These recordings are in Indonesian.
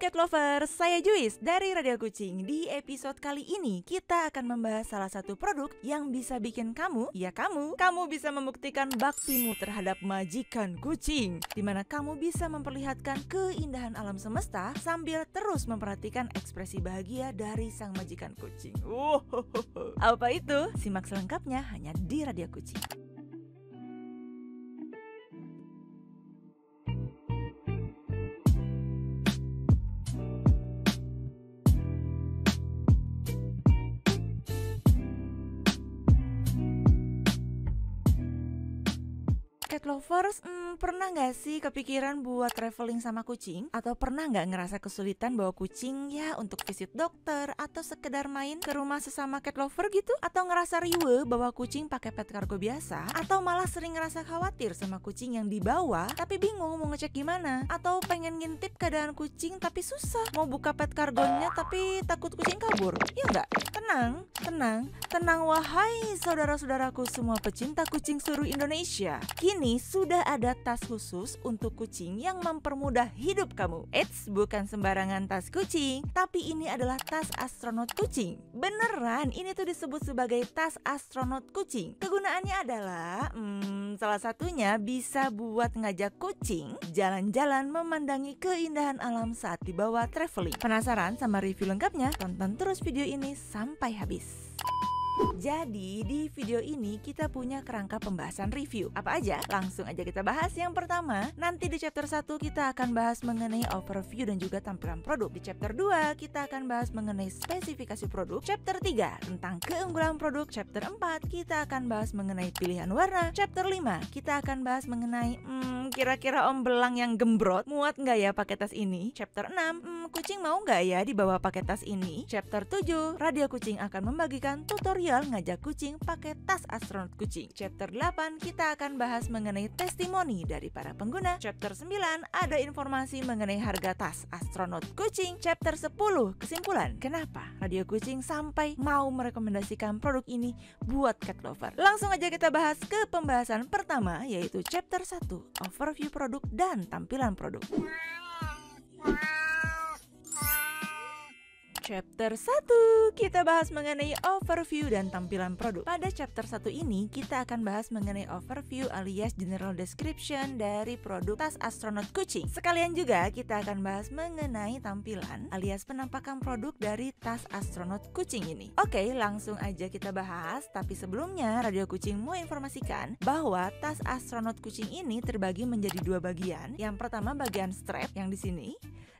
Cat Lovers, saya Juis dari Radio Kucing. Di episode kali ini kita akan membahas salah satu produk yang bisa bikin kamu bisa membuktikan baktimu terhadap majikan kucing, dimana kamu bisa memperlihatkan keindahan alam semesta sambil terus memperhatikan ekspresi bahagia dari sang majikan kucing. Apa itu? Simak selengkapnya hanya di Radio Kucing. Cat lovers, pernah nggak sih kepikiran buat traveling sama kucing? Atau pernah nggak ngerasa kesulitan bawa kucing ya untuk visit dokter atau sekedar main ke rumah sesama cat lover gitu? Atau ngerasa riweuh bawa kucing pakai pet cargo biasa? Atau malah sering ngerasa khawatir sama kucing yang dibawa tapi bingung mau ngecek gimana? Atau pengen ngintip keadaan kucing tapi susah mau buka pet cargonya tapi takut kucing kabur? Ya nggak? Tenang wahai saudara-saudaraku semua pecinta kucing seluruh Indonesia. Kini sudah ada tas khusus untuk kucing yang mempermudah hidup kamu. Eits, bukan sembarangan tas kucing, tapi ini adalah tas astronot kucing. Beneran, ini tuh disebut sebagai tas astronot kucing. Kegunaannya adalah, salah satunya bisa buat ngajak kucing jalan-jalan memandangi keindahan alam saat dibawa traveling. Penasaran sama review lengkapnya? Tonton terus video ini sampai habis. Jadi di video ini kita punya kerangka pembahasan review. Apa aja? Langsung aja kita bahas. Yang pertama, nanti di chapter 1 kita akan bahas mengenai overview dan juga tampilan produk. Di chapter 2 kita akan bahas mengenai spesifikasi produk. Chapter 3 tentang keunggulan produk. Chapter 4 kita akan bahas mengenai pilihan warna. Chapter 5 kita akan bahas mengenai kira-kira om belang yang gembrot muat nggak ya pakai tas ini. Chapter 6, kucing mau nggak ya dibawa pakai tas ini. Chapter 7, Radio Kucing akan membagikan tutorial ngajak kucing pakai tas astronot kucing. Chapter 8 kita akan bahas mengenai testimoni dari para pengguna. Chapter 9 ada informasi mengenai harga tas astronot kucing. Chapter 10 kesimpulan kenapa Radio Kucing sampai mau merekomendasikan produk ini buat cat lover. Langsung aja kita bahas ke pembahasan pertama, yaitu chapter 1 overview produk dan tampilan produk. Chapter 1 kita bahas mengenai overview dan tampilan produk. Pada chapter 1 ini kita akan bahas mengenai overview alias general description dari produk tas astronot kucing. Sekalian juga kita akan bahas mengenai tampilan alias penampakan produk dari tas astronot kucing ini. Oke, langsung aja kita bahas. Tapi sebelumnya Radio Kucing mau informasikan bahwa tas astronot kucing ini terbagi menjadi dua bagian. Yang pertama bagian strap yang di sini,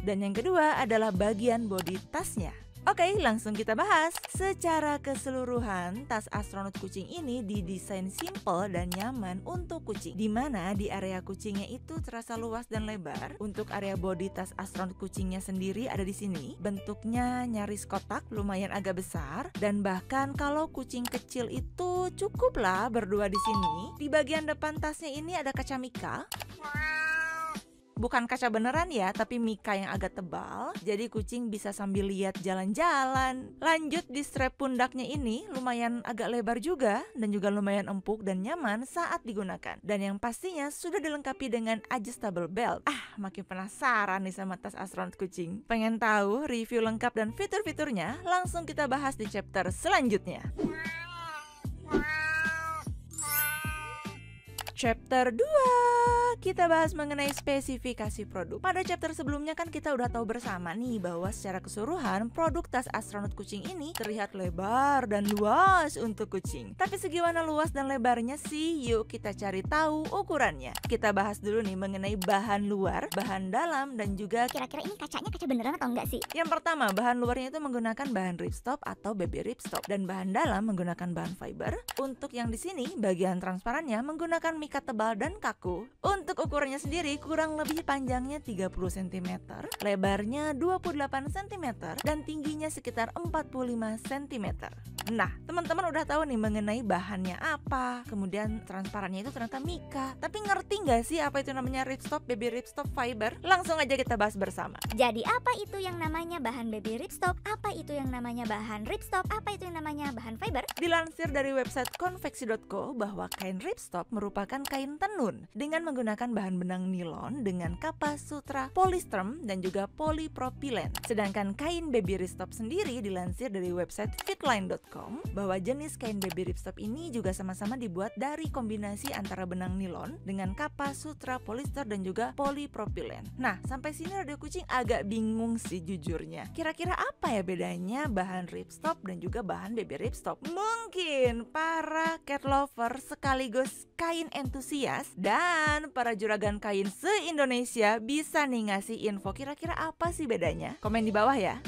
dan yang kedua adalah bagian bodi tasnya. Oke, langsung kita bahas. Secara keseluruhan, tas astronot kucing ini didesain simple dan nyaman untuk kucing, dimana di area kucingnya itu terasa luas dan lebar. Untuk area bodi tas astronot kucingnya sendiri ada di sini. Bentuknya nyaris kotak, lumayan agak besar, dan bahkan kalau kucing kecil itu cukuplah berdua di sini. Di bagian depan tasnya ini ada kaca mika. Bukan kaca beneran ya, tapi mika yang agak tebal. Jadi kucing bisa sambil lihat jalan-jalan. Lanjut di strap pundaknya ini lumayan agak lebar juga, dan juga lumayan empuk dan nyaman saat digunakan. Dan yang pastinya sudah dilengkapi dengan adjustable belt. Makin penasaran nih sama tas astronot kucing. Pengen tahu review lengkap dan fitur-fiturnya? Langsung kita bahas di chapter selanjutnya. Chapter 2 kita bahas mengenai spesifikasi produk. Pada chapter sebelumnya kan kita udah tahu bersama nih bahwa secara keseluruhan produk tas astronot kucing ini terlihat lebar dan luas untuk kucing. Tapi segimana luas dan lebarnya sih? Yuk kita cari tahu ukurannya. Kita bahas dulu nih mengenai bahan luar, bahan dalam, dan juga kira-kira ini kacanya kaca beneran atau enggak sih? Yang pertama, bahan luarnya itu menggunakan bahan ripstop atau baby ripstop, dan bahan dalam menggunakan bahan fiber. Untuk yang di sini bagian transparannya menggunakan mika tebal dan kaku. Untuk ukurannya sendiri kurang lebih panjangnya 30 cm, lebarnya 28 cm, dan tingginya sekitar 45 cm. Nah, teman-teman udah tahu nih mengenai bahannya apa, kemudian transparannya itu ternyata mika. Tapi ngerti nggak sih apa itu namanya ripstop, baby ripstop fiber? Langsung aja kita bahas bersama. Jadi apa itu yang namanya bahan baby ripstop? Apa itu yang namanya bahan ripstop? Apa itu yang namanya bahan fiber? Dilansir dari website konveksi.co bahwa kain ripstop merupakan kain tenun dengan menggunakan bahan benang nilon dengan kapas sutra, polysterm, dan juga polypropylen. Sedangkan kain baby ripstop sendiri dilansir dari website fitline.com bahwa jenis kain baby ripstop ini juga sama-sama dibuat dari kombinasi antara benang nilon dengan kapas sutra, polyester, dan juga polypropylen. Nah, sampai sini Radio Kucing agak bingung sih jujurnya. Kira-kira apa ya bedanya bahan ripstop dan juga bahan baby ripstop? Mungkin para cat lover sekaligus kain entusias dan para juragan kain se-Indonesia bisa nih ngasih info kira-kira apa sih bedanya? Komen di bawah ya.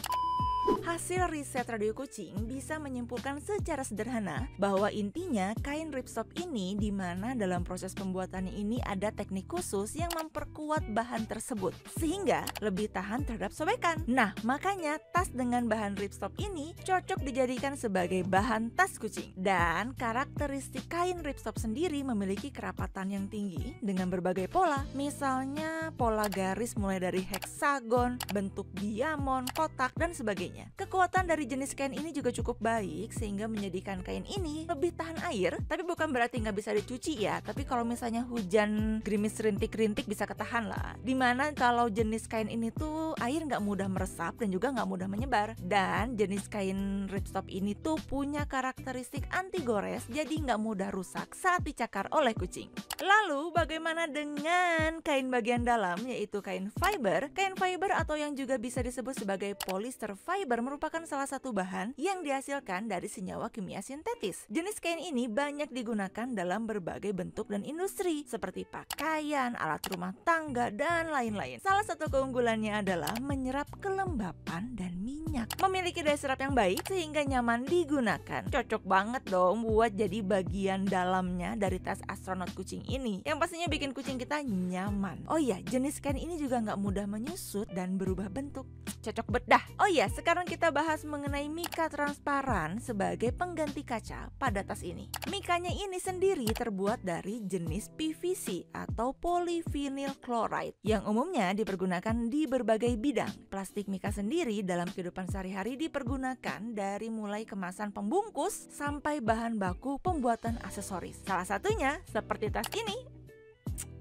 Hasil riset Radio Kucing bisa menyimpulkan secara sederhana bahwa intinya kain ripstop ini di mana dalam proses pembuatannya ini ada teknik khusus yang memperkuat bahan tersebut sehingga lebih tahan terhadap sobekan. Nah, makanya tas dengan bahan ripstop ini cocok dijadikan sebagai bahan tas kucing. Dan karakteristik kain ripstop sendiri memiliki kerapatan yang tinggi dengan berbagai pola. Misalnya pola garis mulai dari heksagon, bentuk diamond, kotak, dan sebagainya. Kekuatan dari jenis kain ini juga cukup baik sehingga menjadikan kain ini lebih tahan air. Tapi bukan berarti nggak bisa dicuci ya. Tapi kalau misalnya hujan gerimis rintik-rintik bisa ketahan lah. Dimana kalau jenis kain ini tuh air nggak mudah meresap dan juga nggak mudah menyebar. Dan jenis kain ripstop ini tuh punya karakteristik anti gores, jadi nggak mudah rusak saat dicakar oleh kucing. Lalu bagaimana dengan kain bagian dalam yaitu kain fiber? Kain fiber atau yang juga bisa disebut sebagai polyester fiber merupakan salah satu bahan yang dihasilkan dari senyawa kimia sintetis. Jenis kain ini banyak digunakan dalam berbagai bentuk dan industri seperti pakaian, alat rumah tangga, dan lain-lain. Salah satu keunggulannya adalah menyerap kelembapan dan minyak. Memiliki daya serap yang baik sehingga nyaman digunakan. Cocok banget dong buat jadi bagian dalamnya dari tas astronot kucing ini, yang pastinya bikin kucing kita nyaman. Oh iya, jenis kain ini juga nggak mudah menyusut dan berubah bentuk. Cocok bedah. Oh iya, sekarang kita bahas mengenai mika transparan sebagai pengganti kaca pada tas ini. Mikanya ini sendiri terbuat dari jenis PVC atau polyvinyl chloride yang umumnya dipergunakan di berbagai bidang. Plastik mika sendiri dalam kehidupan sehari-hari dipergunakan dari mulai kemasan pembungkus sampai bahan baku pembuatan aksesoris. Salah satunya seperti tas ini.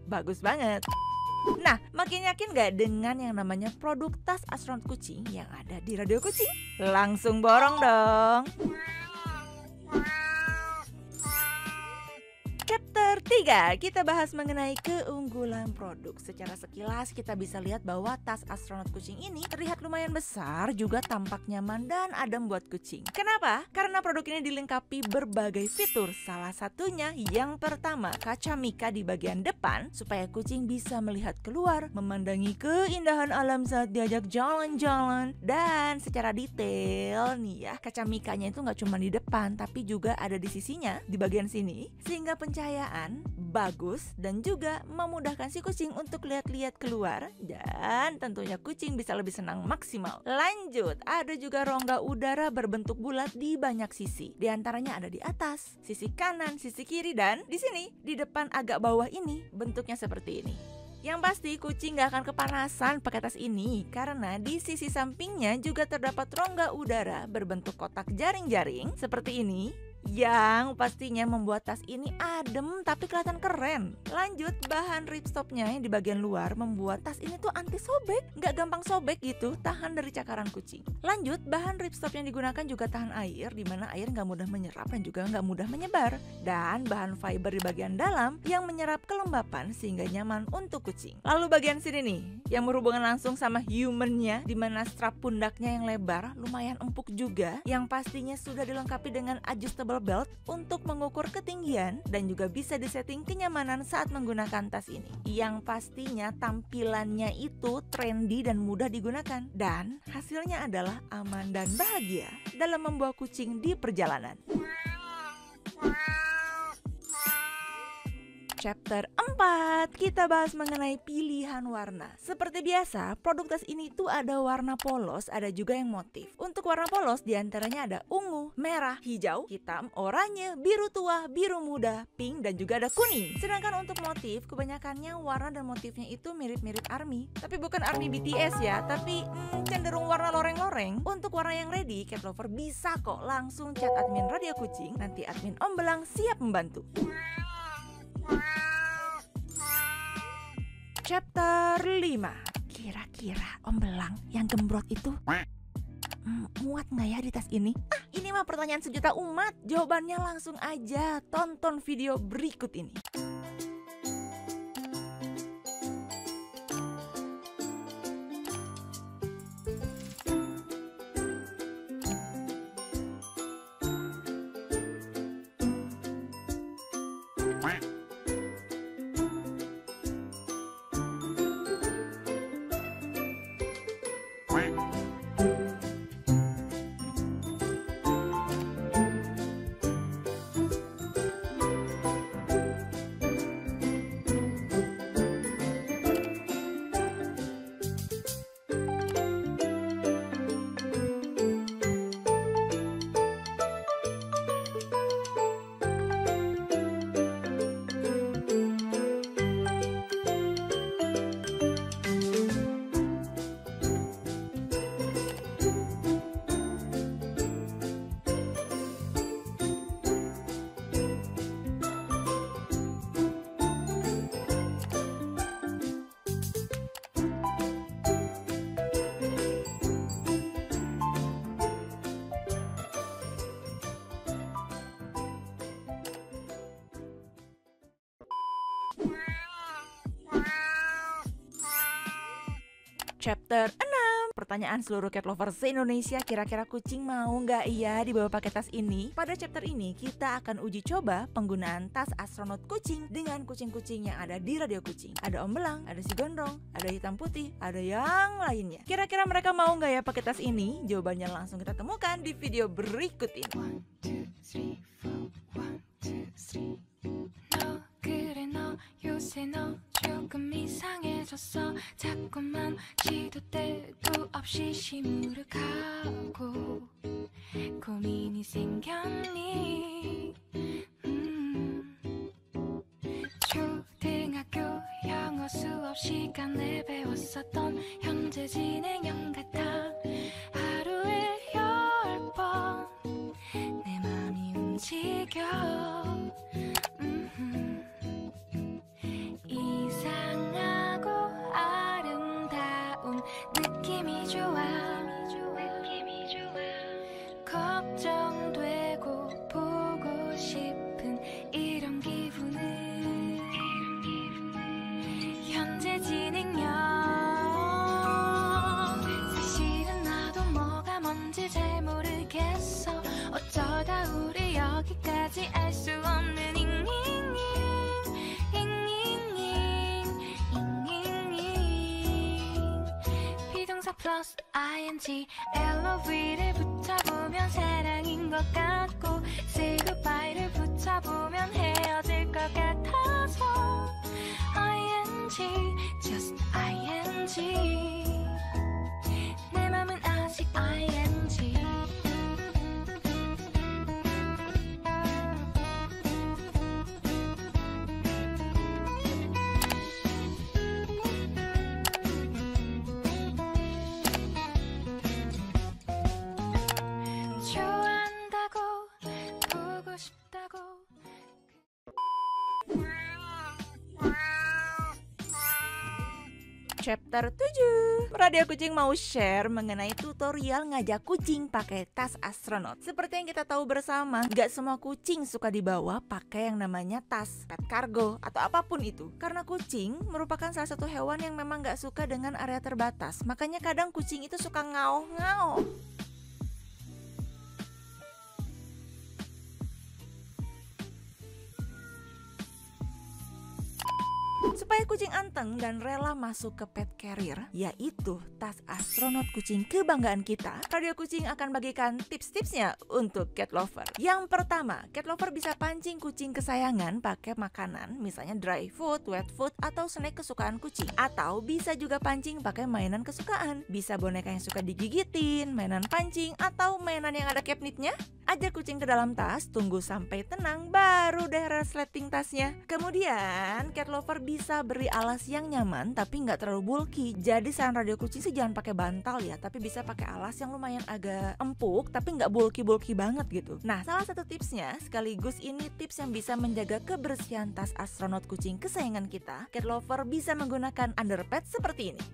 Bagus banget. Nah, makin yakin gak dengan yang namanya produk tas astronot kucing yang ada di Radio Kucing? Langsung borong dong. Chapter 3, kita bahas mengenai keunggulan produk. Secara sekilas kita bisa lihat bahwa tas astronot kucing ini terlihat lumayan besar, juga tampak nyaman dan adem buat kucing. Kenapa? Karena produk ini dilengkapi berbagai fitur. Salah satunya yang pertama, kaca mika di bagian depan supaya kucing bisa melihat keluar, memandangi keindahan alam saat diajak jalan-jalan. Dan secara detail nih ya, kaca mikanya itu nggak cuma di depan tapi juga ada di sisinya, di bagian sini, sehingga pencahayaan bagus dan juga memudahkan si kucing untuk lihat-lihat keluar, dan tentunya kucing bisa lebih senang maksimal. Lanjut, ada juga rongga udara berbentuk bulat di banyak sisi. Di antaranya ada di atas, sisi kanan, sisi kiri, dan di sini di depan agak bawah ini bentuknya seperti ini. Yang pasti kucing gak akan kepanasan pakai tas ini karena di sisi sampingnya juga terdapat rongga udara berbentuk kotak jaring-jaring seperti ini, yang pastinya membuat tas ini adem tapi kelihatan keren. Lanjut, bahan ripstopnya yang di bagian luar membuat tas ini tuh anti sobek, nggak gampang sobek gitu, tahan dari cakaran kucing. Lanjut, bahan ripstop yang digunakan juga tahan air, dimana air nggak mudah menyerap dan juga nggak mudah menyebar. Dan bahan fiber di bagian dalam yang menyerap kelembapan sehingga nyaman untuk kucing. Lalu bagian sini nih, yang berhubungan langsung sama humannya, dimana strap pundaknya yang lebar, lumayan empuk juga, yang pastinya sudah dilengkapi dengan adjustable belt untuk mengukur ketinggian dan juga bisa disetting kenyamanan saat menggunakan tas ini. Yang pastinya tampilannya itu trendy dan mudah digunakan, dan hasilnya adalah aman dan bahagia dalam membawa kucing di perjalanan. Chapter 4, kita bahas mengenai pilihan warna. Seperti biasa, produk tas ini tuh ada warna polos, ada juga yang motif. Untuk warna polos diantaranya ada ungu, merah, hijau, hitam, oranye, biru tua, biru muda, pink, dan juga ada kuning. Sedangkan untuk motif, kebanyakannya warna dan motifnya itu mirip-mirip ARMY. Tapi bukan ARMY BTS ya, tapi cenderung warna loreng-loreng. Untuk warna yang ready, cat lover bisa kok langsung chat admin Radio Kucing. Nanti admin Om Belang siap membantu. Chapter 5, kira-kira Om Belang yang gembrot itu muat nggak ya di tas ini? Ini mah pertanyaan sejuta umat. Jawabannya langsung aja, tonton video berikut ini. Chapter 6, pertanyaan seluruh cat lover se-Indonesia, kira-kira kucing mau nggak ya dibawa pakai tas ini? Pada chapter ini kita akan uji coba penggunaan tas astronot kucing dengan kucing-kucing yang ada di Radio Kucing. Ada Om Belang, ada si Gondrong, ada hitam putih, ada yang lainnya. Kira-kira mereka mau nggak ya pakai tas ini? Jawabannya langsung kita temukan di video berikut ini. 1, 2, 3, 4 1, 2, 3 너 그래 너 요새 너 조금 이상해졌어 자꾸만 시도 때도 없이 시무룩하고 고민이 생겼니 초등학교 영어 수업 시간에 배웠었던 현재 진행형 같아 하루에 10번 내 맘이 움직여 이상하고 아름다운 느낌이 좋아 걱정되고 보고 싶은 이런 기분은 현재 진행형 사실은 나도 뭐가 뭔지 잘 모르겠어 어쩌다 우리 여기까지 알 수 없는 플러스 ing LOV를 붙여보면 사랑인 것 같고 Say goodbye를 붙여보면 헤어질 것 같아서 ing just ing 내 맘은 아직 ing Chapter 7, Radio Kucing mau share mengenai tutorial ngajak kucing pakai tas astronot. Seperti yang kita tahu bersama, gak semua kucing suka dibawa pakai yang namanya tas, pet cargo, atau apapun itu. Karena kucing merupakan salah satu hewan yang memang gak suka dengan area terbatas. Makanya kadang kucing itu suka ngaoh-ngaoh. supaya kucing anteng dan rela masuk ke pet carrier, yaitu tas astronot kucing kebanggaan kita. Radio Kucing akan bagikan tips-tipsnya untuk cat lover. Yang pertama, cat lover bisa pancing kucing kesayangan pakai makanan, misalnya dry food, wet food, atau snack kesukaan kucing. Atau bisa juga pancing pakai mainan kesukaan. Bisa boneka yang suka digigitin, mainan pancing, atau mainan yang ada catnipnya. Ajak kucing ke dalam tas, tunggu sampai tenang, baru deh resleting tasnya. Kemudian, cat lover bisa beri alas yang nyaman tapi nggak terlalu bulky. Jadi saran Radio Kucing sih jangan pakai bantal ya, tapi bisa pakai alas yang lumayan agak empuk tapi nggak bulky banget gitu. Nah, salah satu tipsnya, sekaligus ini tips yang bisa menjaga kebersihan tas astronot kucing kesayangan kita. Cat lover bisa menggunakan underpad seperti ini.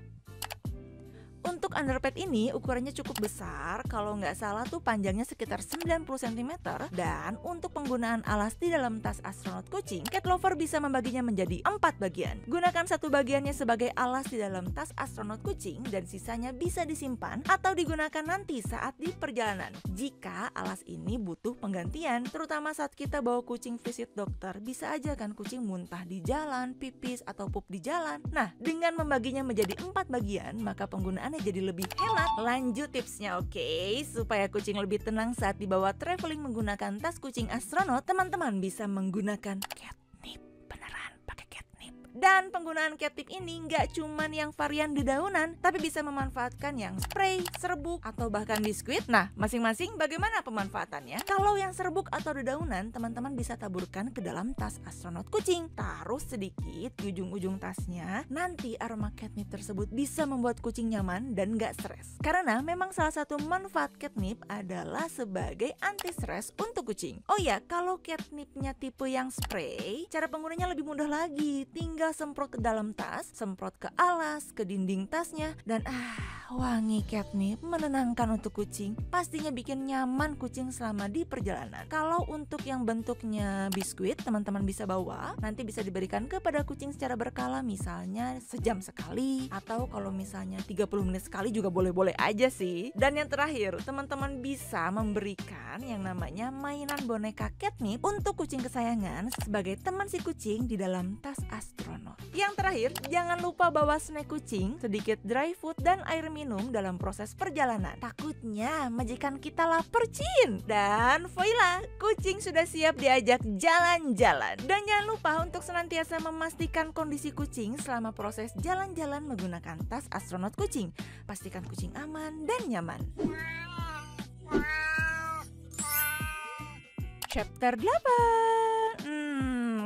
Untuk underpad ini ukurannya cukup besar, kalau nggak salah tuh panjangnya sekitar 90 cm. Dan untuk penggunaan alas di dalam tas astronot kucing, cat lover bisa membaginya menjadi 4 bagian. Gunakan satu bagiannya sebagai alas di dalam tas astronot kucing dan sisanya bisa disimpan atau digunakan nanti saat di perjalanan. Jika alas ini butuh penggantian, terutama saat kita bawa kucing visit dokter, bisa aja kan kucing muntah di jalan, pipis atau pup di jalan. Nah, dengan membaginya menjadi 4 bagian, maka penggunaan jadi lebih hemat. Lanjut tipsnya, oke? Supaya kucing lebih tenang saat dibawa traveling menggunakan tas kucing astronot, teman-teman bisa menggunakan catnip. Beneran pakai catnip. Dan penggunaan catnip ini nggak cuman yang varian dedaunan, tapi bisa memanfaatkan yang spray, serbuk, atau bahkan biskuit. Nah, masing-masing bagaimana pemanfaatannya? Kalau yang serbuk atau dedaunan, teman-teman bisa taburkan ke dalam tas astronot kucing. Taruh sedikit di ujung-ujung tasnya. Nanti aroma catnip tersebut bisa membuat kucing nyaman dan nggak stres. Karena memang salah satu manfaat catnip adalah sebagai anti stres untuk kucing. Oh ya, kalau catnipnya tipe yang spray, cara penggunanya lebih mudah lagi. Tinggal semprot ke dalam tas, semprot ke alas, ke dinding tasnya, dan wangi catnip menenangkan untuk kucing. Pastinya bikin nyaman kucing selama di perjalanan. Kalau untuk yang bentuknya biskuit, teman-teman bisa bawa, nanti bisa diberikan kepada kucing secara berkala, misalnya sejam sekali, atau kalau misalnya 30 menit sekali juga boleh-boleh aja sih. Dan yang terakhir, teman-teman bisa memberikan yang namanya mainan boneka catnip untuk kucing kesayangan sebagai teman si kucing di dalam tas astronot. Yang terakhir, jangan lupa bawa snack kucing, sedikit dry food, dan air minum dalam proses perjalanan. Takutnya majikan kita lapar, Cin. Dan voila, kucing sudah siap diajak jalan-jalan. Dan jangan lupa untuk senantiasa memastikan kondisi kucing selama proses jalan-jalan menggunakan tas astronot kucing. Pastikan kucing aman dan nyaman. Chapter 8.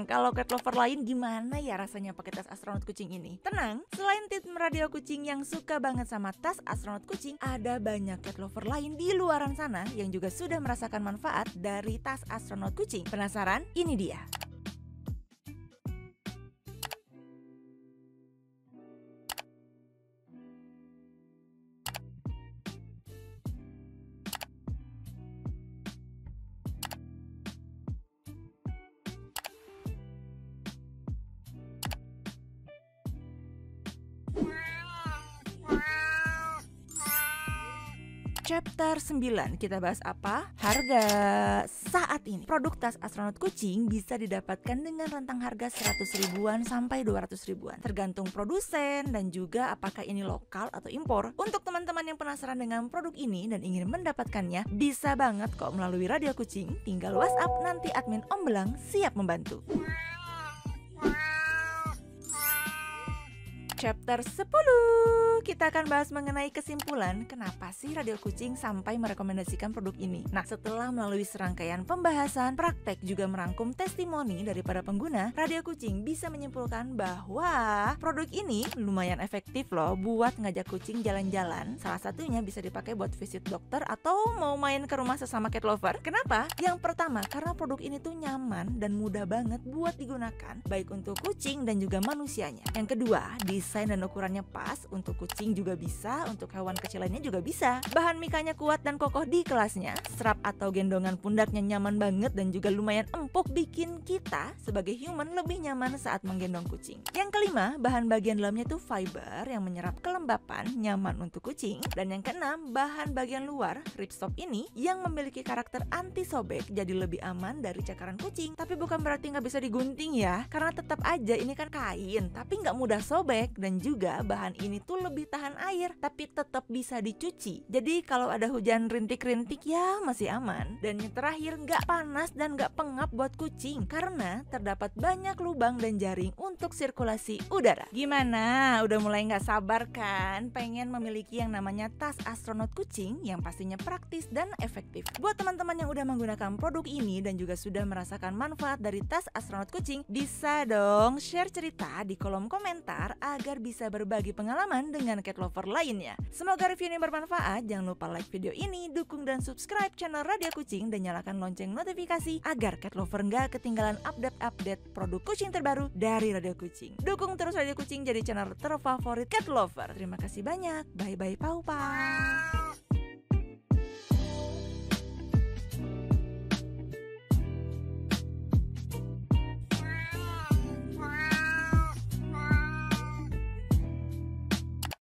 Kalau cat lover lain gimana ya rasanya pakai tas astronot kucing ini? Tenang, selain tim Radio Kucing yang suka banget sama tas astronot kucing, ada banyak cat lover lain di luaran sana yang juga sudah merasakan manfaat dari tas astronot kucing. Penasaran? Ini dia. Chapter 9, kita bahas apa? Harga. Saat ini produk tas astronot kucing bisa didapatkan dengan rentang harga 100 ribuan sampai 200 ribuan, tergantung produsen dan juga apakah ini lokal atau impor. Untuk teman-teman yang penasaran dengan produk ini dan ingin mendapatkannya, bisa banget kok melalui Radio Kucing. Tinggal WhatsApp, nanti admin Om Belang siap membantu. Chapter 10, kita akan bahas mengenai kesimpulan kenapa sih Radio Kucing sampai merekomendasikan produk ini. Nah, setelah melalui serangkaian pembahasan, praktek juga merangkum testimoni dari para pengguna, Radio Kucing bisa menyimpulkan bahwa produk ini lumayan efektif loh buat ngajak kucing jalan-jalan. Salah satunya bisa dipakai buat visit dokter atau mau main ke rumah sesama cat lover. Kenapa? Yang pertama, karena produk ini tuh nyaman dan mudah banget buat digunakan, baik untuk kucing dan juga manusianya. Yang kedua, di desain dan ukurannya pas, untuk kucing juga bisa, untuk hewan kecil lainnya juga bisa. Bahan mikanya kuat dan kokoh di kelasnya, strap atau gendongan pundaknya nyaman banget dan juga lumayan empuk, bikin kita sebagai human lebih nyaman saat menggendong kucing. Yang kelima, bahan bagian dalamnya tuh fiber yang menyerap kelembapan, nyaman untuk kucing. Dan yang keenam, bahan bagian luar ripstop ini yang memiliki karakter anti sobek, jadi lebih aman dari cakaran kucing. Tapi bukan berarti nggak bisa digunting ya, karena tetap aja ini kan kain, tapi nggak mudah sobek. Dan juga bahan ini tuh lebih tahan air, tapi tetap bisa dicuci. Jadi kalau ada hujan rintik-rintik ya masih aman. Dan yang terakhir, nggak panas dan nggak pengap buat kucing, karena terdapat banyak lubang dan jaring untuk sirkulasi udara. Gimana? Udah mulai nggak sabar kan pengen memiliki yang namanya tas astronot kucing yang pastinya praktis dan efektif. Buat teman-teman yang udah menggunakan produk ini dan juga sudah merasakan manfaat dari tas astronot kucing, bisa dong share cerita di kolom komentar agar bisa berbagi pengalaman dengan cat lover lainnya. Semoga review ini bermanfaat. Jangan lupa like video ini, dukung dan subscribe channel Radio Kucing, dan nyalakan lonceng notifikasi agar cat lover nggak ketinggalan update-update produk kucing terbaru dari Radio Kucing. Dukung terus Radio Kucing jadi channel terfavorit cat lover. Terima kasih banyak. Bye-bye, pau-pau.